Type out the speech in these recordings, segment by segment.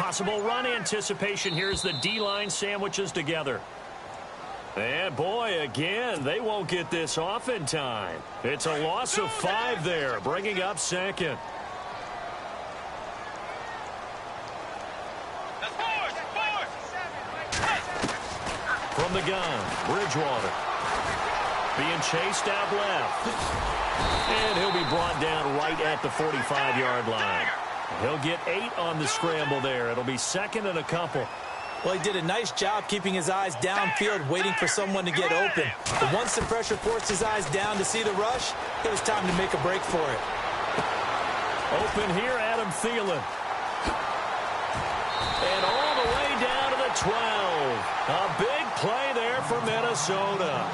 possible run anticipation here as the D-line sandwiches together. And, boy, again, they won't get this off in time. It's a loss of 5 there, bringing up second. From the gun, Bridgewater. Being chased out left. And he'll be brought down right at the 45-yard line. He'll get 8 on the scramble there. It'll be second and a couple. Well, he did a nice job keeping his eyes downfield, waiting for someone to get open. But once the pressure forced his eyes down to see the rush, it was time to make a break for it. Open here, Adam Thielen. And all the way down to the 12. A big play there for Minnesota.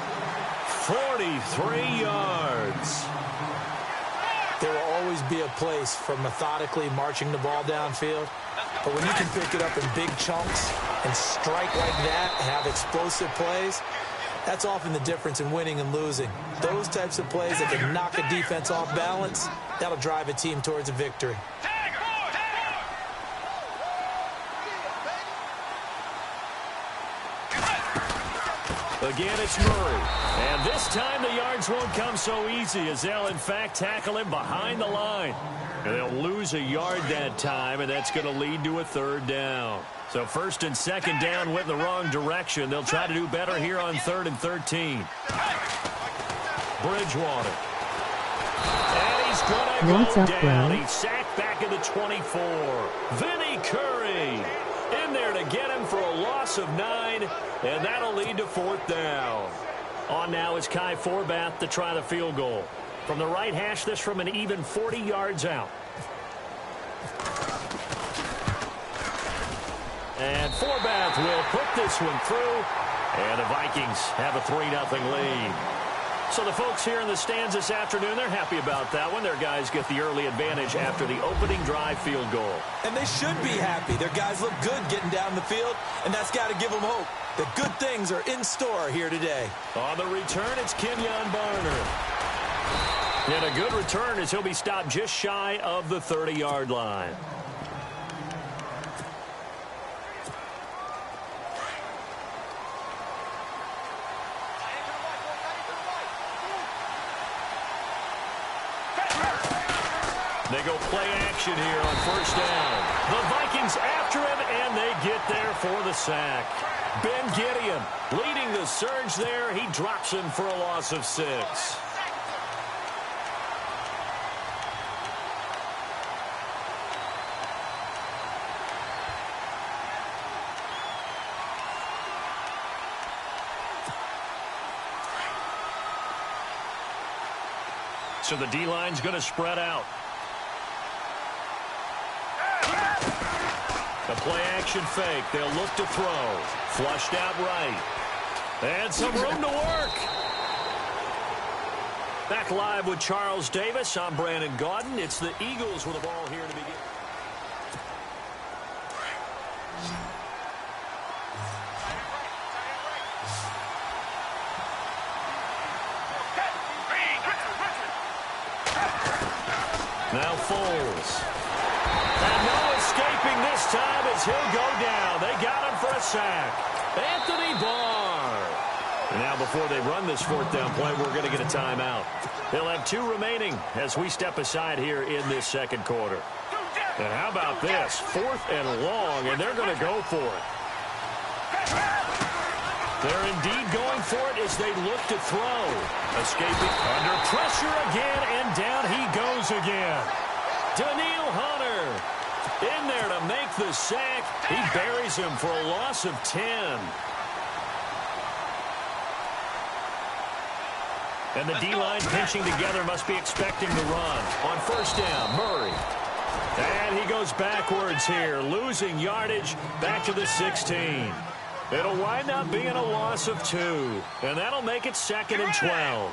43 yards. There will always be a place for methodically marching the ball downfield. But when you can pick it up in big chunks and strike like that, have explosive plays, that's often the difference in winning and losing. Those types of plays that can knock a defense off balance, that'll drive a team towards a victory. Again, it's Murray. And this time the yards won't come so easy as they'll, in fact, tackle him behind the line. And they'll lose a yard that time, and that's going to lead to a third down. So first and second down went in the wrong direction. They'll try to do better here on 3rd and 13. Bridgewater. And he's going to go down. He's sacked back at the 24. Vinny Curry in there to get him for a loss of 9, and that'll lead to 4th down. On now is Kai Forbath to try the field goal. From the right hash, this from an even 40 yards out. And Forbath will put this one through, and the Vikings have a 3-0 lead. So the folks here in the stands this afternoon, they're happy about that one. Their guys get the early advantage after the opening drive field goal. And they should be happy. Their guys look good getting down the field, and that's got to give them hope that good things are in store here today. On the return, it's Kenyon Barner. And a good return as he'll be stopped just shy of the 30-yard line. They go play action here on 1st down. The Vikings after him, and they get there for the sack. Ben Gideon leading the surge there. He drops him for a loss of 6. So the D-line's going to spread out. The play-action fake. They'll look to throw. Flushed out right. And some room to work. Back live with Charles Davis. I'm Brandon Gaudin. It's the Eagles with the ball here to begin. Now Foles. And no escaping this time as he'll go down. They got him for a sack. Anthony Barr. And now before they run this 4th down play, we're going to get a timeout. They'll have 2 remaining as we step aside here in this 2nd quarter. And how about this? 4th and long, and they're going to go for it. They're indeed going for it as they look to throw. Escaping under pressure again, and down he goes again. Daniil Hunter in there to make the sack. He buries him for a loss of 10. And the D-line pinching together must be expecting the run. On 1st down, Murray. And he goes backwards here, losing yardage back to the 16. It'll wind up being a loss of 2. And that'll make it 2nd and 12.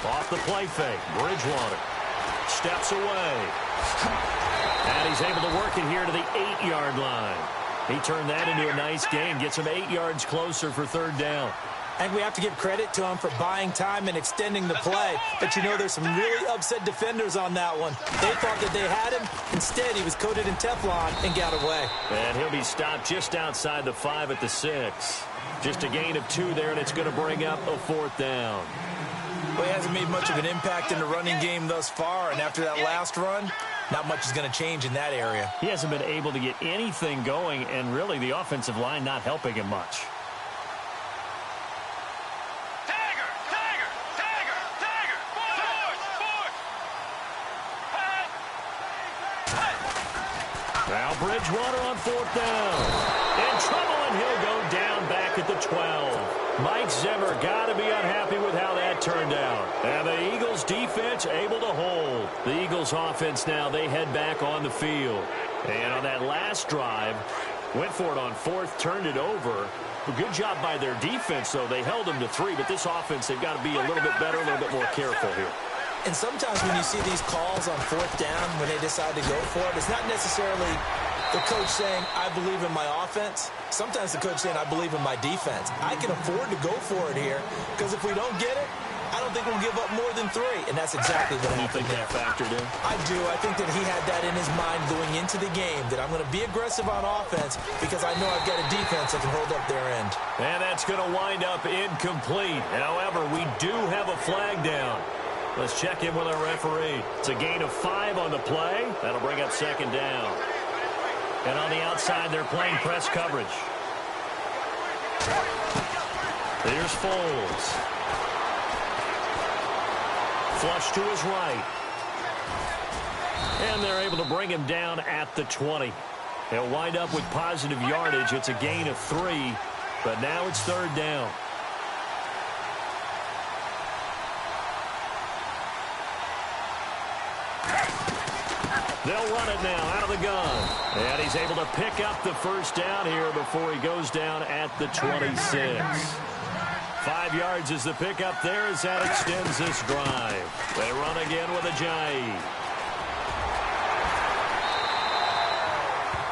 Off the play fake, Bridgewater steps away. And he's able to work it here to the 8-yard line. He turned that into a nice gain, gets him 8 yards closer for 3rd down. And we have to give credit to him for buying time and extending the play. But, you know, there's some really upset defenders on that one. They thought that they had him. Instead, he was coated in Teflon and got away. And he'll be stopped just outside the 5 at the 6. Just a gain of 2 there, and it's going to bring up a 4th down. Well, he hasn't made much of an impact in the running game thus far. And after that last run, not much is going to change in that area. He hasn't been able to get anything going, and really the offensive line not helping him much. Now Bridgewater on 4th down. In trouble, and he'll go down back at the 12. Mike Zimmer got to be unhappy with how that turned out. And the Eagles defense able to hold. The Eagles offense now, they head back on the field. And on that last drive, went for it on 4th, turned it over. A good job by their defense, though. They held them to 3, but this offense, they've got to be a little bit better, a little bit more careful here. And sometimes when you see these calls on 4th down, when they decide to go for it, it's not necessarily the coach saying, I believe in my offense. Sometimes the coach saying, I believe in my defense. I can afford to go for it here, because if we don't get it, I don't think we'll give up more than 3. And that's exactly what happened there. You think that factored in? I do. I think that he had that in his mind going into the game, that I'm going to be aggressive on offense because I know I've got a defense that can hold up their end. And that's going to wind up incomplete. However, we do have a flag down. Let's check in with our referee. It's a gain of 5 on the play. That'll bring up 2nd down. And on the outside, they're playing press coverage. Here's Foles. Flush to his right. And they're able to bring him down at the 20. He'll wind up with positive yardage. It's a gain of 3, but now it's 3rd down. They'll run it now out of the gun. And he's able to pick up the 1st down here before he goes down at the 26. 5 yards is the pickup there as that extends this drive. They run again with Ajayi.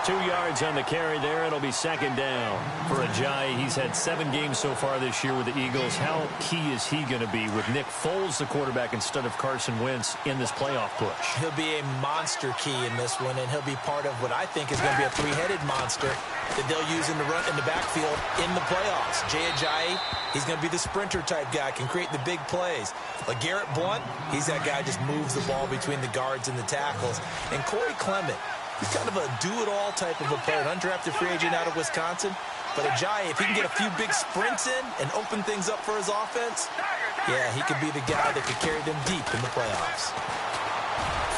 2 yards on the carry there. It'll be 2nd down for Ajayi. He's had 7 games so far this year with the Eagles. How key is he going to be with Nick Foles, the quarterback, instead of Carson Wentz in this playoff push? He'll be a monster key in this one, and he'll be part of what I think is going to be a 3-headed monster that they'll use in the backfield in the playoffs. Jay Ajayi, he's going to be the sprinter type guy, can create the big plays. Like Garrett Blount, he's that guy just moves the ball between the guards and the tackles. And Corey Clement, he's kind of a do-it-all type of a player, an undrafted free agent out of Wisconsin. But Ajayi, if he can get a few big sprints in and open things up for his offense, yeah, he could be the guy that could carry them deep in the playoffs.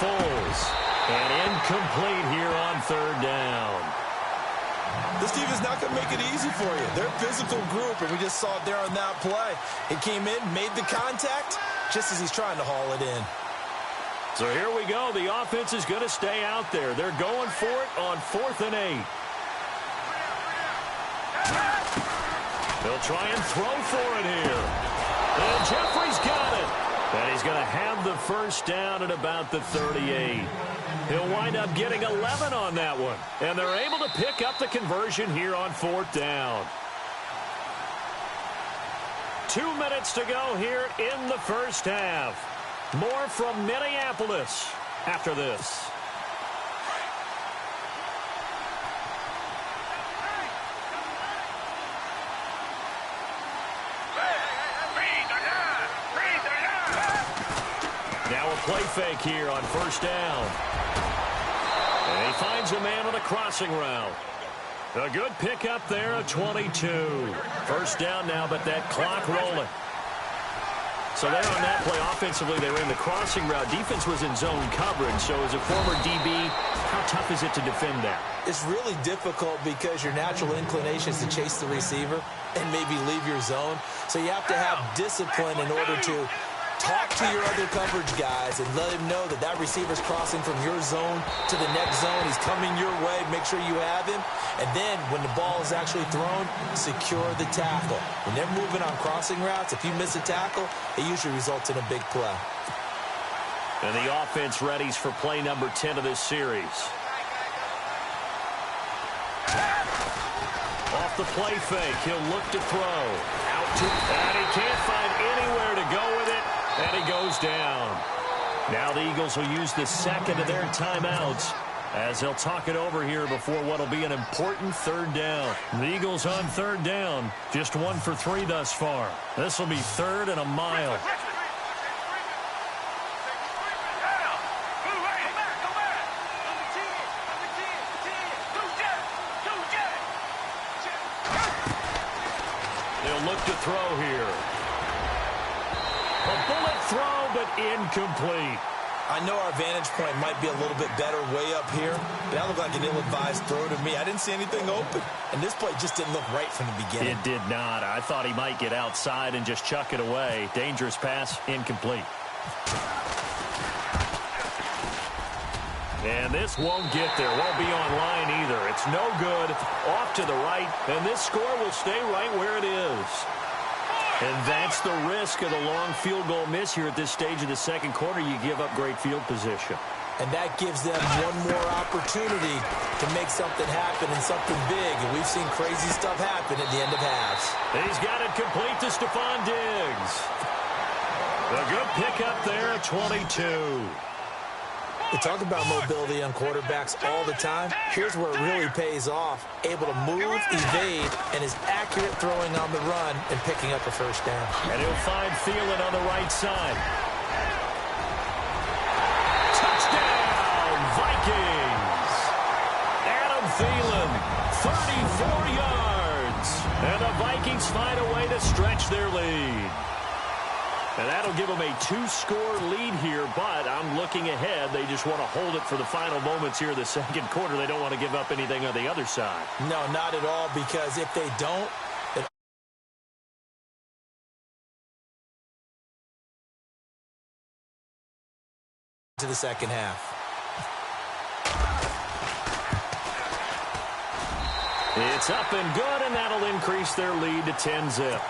Foles, and incomplete here on 3rd down. This team is not going to make it easy for you. They're a physical group, and we just saw it there on that play. It came in, made the contact, just as he's trying to haul it in. So here we go. The offense is going to stay out there. They're going for it on 4th and 8. They'll try and throw for it here. And Jeffrey's got it. And he's going to have the 1st down at about the 38. He'll wind up getting 11 on that one. And they're able to pick up the conversion here on 4th down. 2 minutes to go here in the 1st half. More from Minneapolis after this. Now a play fake here on 1st down. And he finds a man on a crossing route. A good pickup there at 22. 1st down now, but that clock rolling. So there on that play, offensively, they ran the crossing route. Defense was in zone coverage. So as a former DB, how tough is it to defend that? It's really difficult because your natural inclination is to chase the receiver and maybe leave your zone. So you have to have discipline in order to talk to your other coverage guys and let him know that that receiver's crossing from your zone to the next zone. He's coming your way. Make sure you have him. And then when the ball is actually thrown, secure the tackle. When they're moving on crossing routes, if you miss a tackle, it usually results in a big play. And the offense readies for play number 10 of this series. Off the play fake, he'll look to throw. Out And he can't find anywhere to go with it, and he goes down. Now the Eagles will use the second of their timeouts as they'll talk it over here before what will be an important third down. The Eagles on third down, just 1 for 3 thus far. This will be 3rd and a mile. They'll look to throw here. A bullet throw, but incomplete. I know our vantage point might be a little bit better way up here, but that looked like an ill-advised throw to me. I didn't see anything open, and this play just didn't look right from the beginning. It did not. I thought he might get outside and just chuck it away. Dangerous pass, incomplete. And this won't get there. Won't be on line either. It's no good. Off to the right, and this score will stay right where it is. And that's the risk of the long field goal miss here at this stage of the second quarter. You give up great field position. And that gives them one more opportunity to make something happen and something big. And we've seen crazy stuff happen at the end of halves. He's got it complete to Stephon Diggs. A good pickup there at 22. We talk about mobility on quarterbacks all the time. Here's where it really pays off. Able to move, evade, and is accurate throwing on the run and picking up a first down. And he'll find Thielen on the right side. Touchdown, Vikings! Adam Thielen, 34 yards. And the Vikings find a way to stretch their lead. And that'll give them a 2-score lead here, but I'm looking ahead. They just want to hold it for the final moments here in the second quarter. They don't want to give up anything on the other side. No, not at all, because if they don't, to the second half. It's up and good, and that'll increase their lead to 10-zip.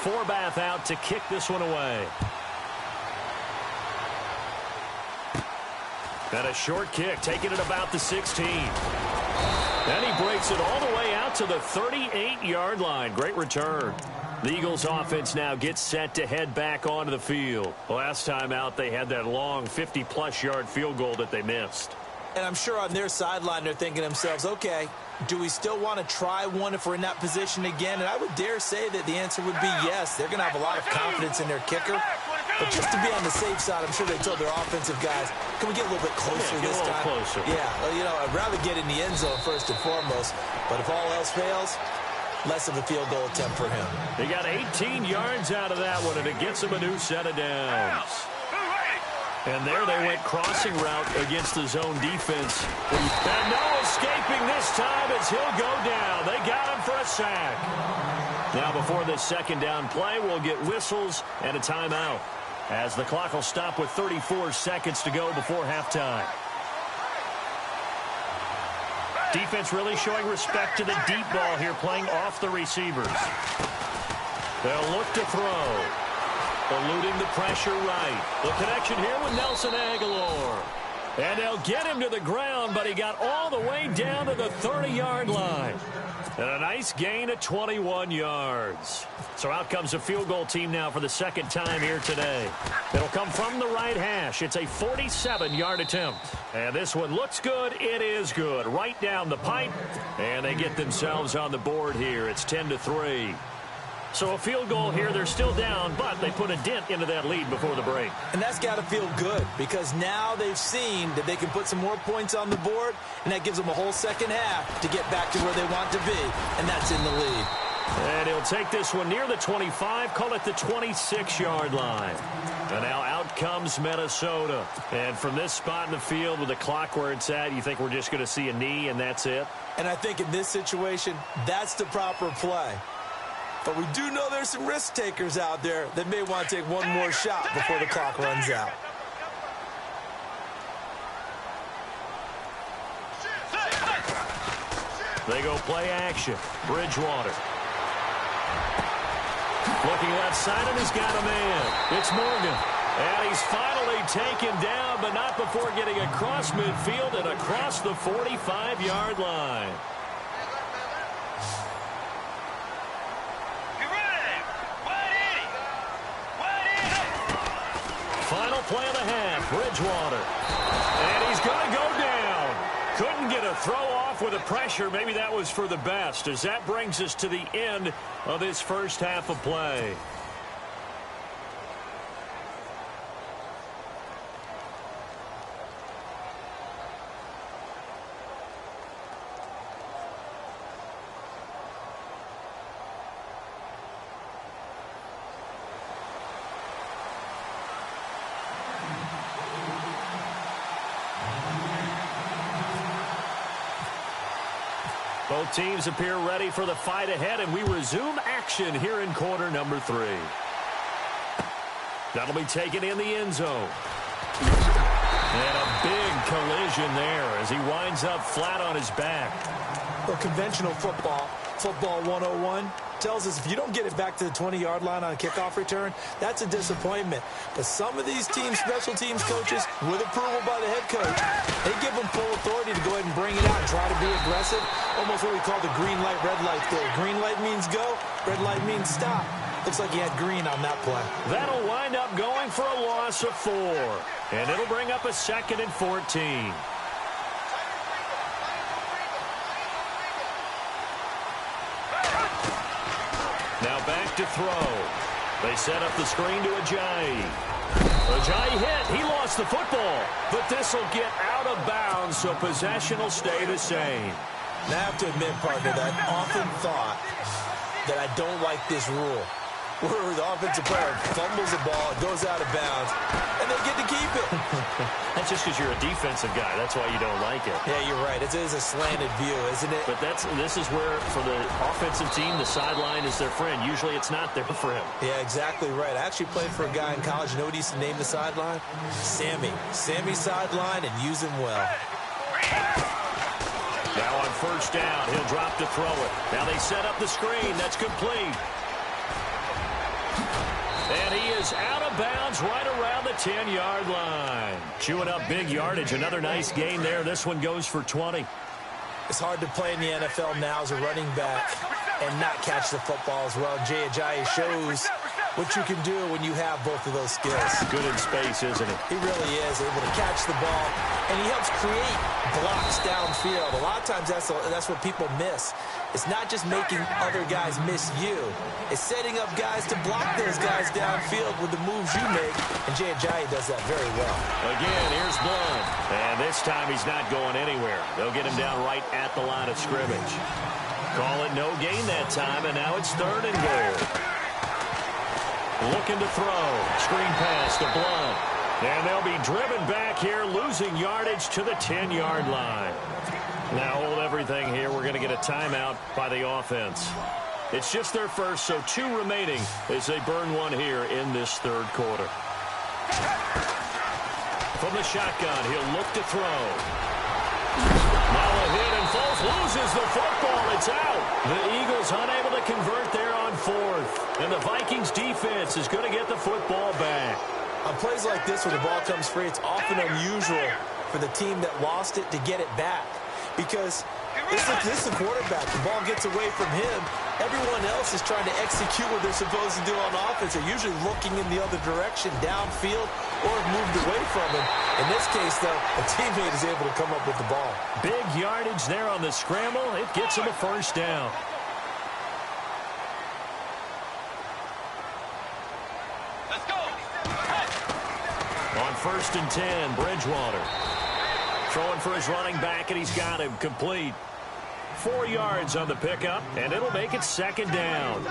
Forbath out to kick this one away. And a short kick, taking it about the 16. And he breaks it all the way out to the 38-yard line. Great return. The Eagles offense now gets set to head back onto the field. Last time out, they had that long 50-plus yard field goal that they missed. And I'm sure on their sideline, they're thinking to themselves, okay, do we still want to try one if we're in that position again? And I would dare say that the answer would be yes. They're going to have a lot of confidence in their kicker. But just to be on the safe side, I'm sure they told their offensive guys, can we get a little bit closer this time? Closer. Yeah, well, you know, I'd rather get in the end zone first and foremost. But if all else fails, less of a field goal attempt for him. He got 18 yards out of that one, and it gets him a new set of downs. And there they went crossing route against the zone defense. And no escaping this time as he'll go down. They got him for a sack. Now before this second down play, we'll get whistles and a timeout, as the clock will stop with 34 seconds to go before halftime. Defense really showing respect to the deep ball here, playing off the receivers. They'll look to throw. Eluding the pressure right. The connection here with Nelson Aguilar. And they'll get him to the ground, but he got all the way down to the 30-yard line. And a nice gain of 21 yards. So out comes a field goal team now for the second time here today. It'll come from the right hash. It's a 47-yard attempt. And this one looks good. It is good. Right down the pipe. And they get themselves on the board here. It's 10-3. So a field goal here, they're still down, but they put a dent into that lead before the break. And that's got to feel good, because now they've seen that they can put some more points on the board, and that gives them a whole second half to get back to where they want to be, and that's in the lead. And he'll take this one near the 25, call it the 26-yard line. And now out comes Minnesota. And from this spot in the field with the clock where it's at, you think we're just going to see a knee and that's it? And I think in this situation, that's the proper play. But we do know there's some risk takers out there that may want to take one more shot before the clock runs out. They go play action. Bridgewater. Looking left side, and he's got a man. It's Morgan. And he's finally taken down, but not before getting across midfield and across the 45-yard line. Final play of the half, Bridgewater. And he's going to go down. Couldn't get a throw off with the pressure. Maybe that was for the best, as that brings us to the end of this first half of play. Both teams appear ready for the fight ahead, and we resume action here in quarter number 3. That'll be taken in the end zone. And a big collision there as he winds up flat on his back. Well, conventional football 101, tells us if you don't get it back to the 20-yard line on a kickoff return, that's a disappointment. But some of these teams, special teams coaches, with approval by the head coach, they give them full authority to go ahead and bring it out and try to be aggressive. Almost what we call the green light, red light theory. Green light means go, red light means stop. Looks like he had green on that play. That'll wind up going for a loss of 4. And it'll bring up a 2nd and 14. Now back to throw. They set up the screen to Ajayi. Ajayi hit. He lost the football. But this will get out of bounds, so possession will stay the same. Now I have to admit, partner, that I often thought that I don't like this rule, where the offensive player fumbles the ball, it goes out of bounds, and they get to keep it. That's just because you're a defensive guy. That's why you don't like it. Yeah, you're right. It is a slanted view, isn't it? But this is where, for the offensive team, the sideline is their friend. Usually it's not there for him. Yeah, exactly right. I actually played for a guy in college. You know what he used to name the sideline? Sammy. Sammy sideline, and use him well. Now on first down, he'll drop to throw it. Now they set up the screen. That's complete. And he is out of bounds right around the 10-yard line. Chewing up big yardage. Another nice gain there. This one goes for 20. It's hard to play in the NFL now as a running back and not catch the football as well. Jay Ajayi shows what you can do when you have both of those skills. Good in space, isn't he? He really is able to catch the ball, and he helps create blocks downfield. A lot of times that's what people miss. It's not just making other guys miss you. It's setting up guys to block those guys downfield with the moves you make, and Jay Ajayi does that very well. Again, here's Blunt. And this time he's not going anywhere. They'll get him down right at the line of scrimmage. Call it no gain that time, and now it's 3rd and goal. Looking to throw. Screen pass to Blunt. And they'll be driven back here, losing yardage to the 10-yard line. Now hold everything here. We're going to get a timeout by the offense. It's just their first, so 2 remaining as they burn one here in this 3rd quarter. From the shotgun, he'll look to throw. Now a hit, and Foles loses the football. It's out. The Eagles unable to convert there on 4th. And the Vikings defense is going to get the football back. On plays like this where the ball comes free, it's often unusual for the team that lost it to get it back. Because this is the quarterback. The ball gets away from him. Everyone else is trying to execute what they're supposed to do on offense. They're usually looking in the other direction, downfield, or have moved away from him. In this case, though, a teammate is able to come up with the ball. Big yardage there on the scramble. It gets him a first down. Let's go. On 1st and 10, Bridgewater. Throwing for his running back, and he's got him complete. 4 yards on the pickup, and it'll make it 2nd down.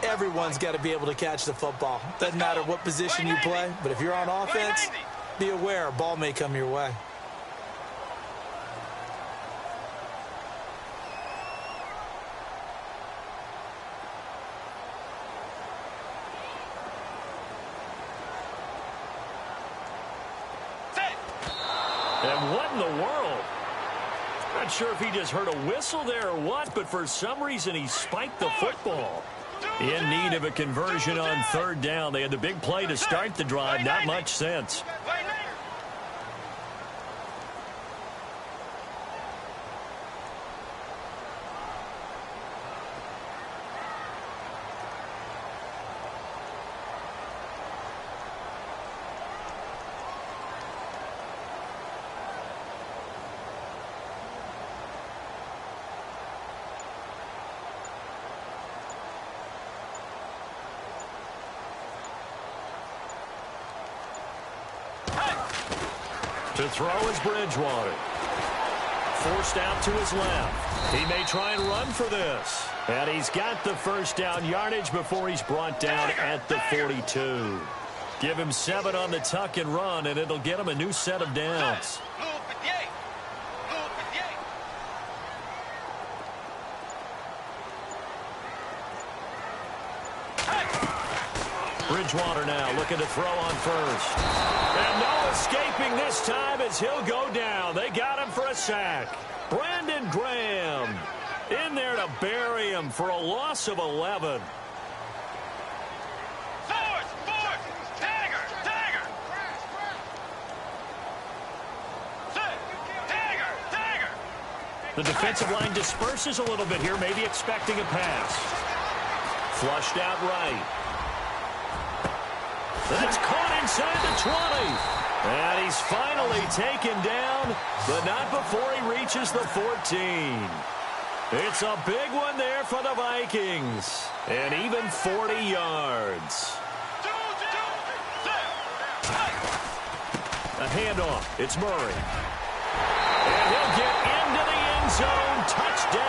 Everyone's got to be able to catch the football. Doesn't matter what position you play, but if you're on offense, be aware a ball may come your way. And what in the world? Not sure if he just heard a whistle there or what, but for some reason he spiked the football. In need of a conversion on third down. They had the big play to start the drive. Not much sense. To throw is Bridgewater. Forced out to his left. He may try and run for this. And he's got the first down yardage before he's brought down at the 42. Give him 7 on the tuck and run, and it'll get him a new set of downs. Bridgewater now looking to throw on first. And no escaping this time as he'll go down. They got him for a sack. Brandon Graham in there to bury him for a loss of 11. The defensive line disperses a little bit here, maybe expecting a pass. Flushed out right. It's caught inside the 20. And he's finally taken down, but not before he reaches the 14. It's a big one there for the Vikings. And even 40 yards. A handoff. It's Murray. And he'll get into the end zone. Touchdown.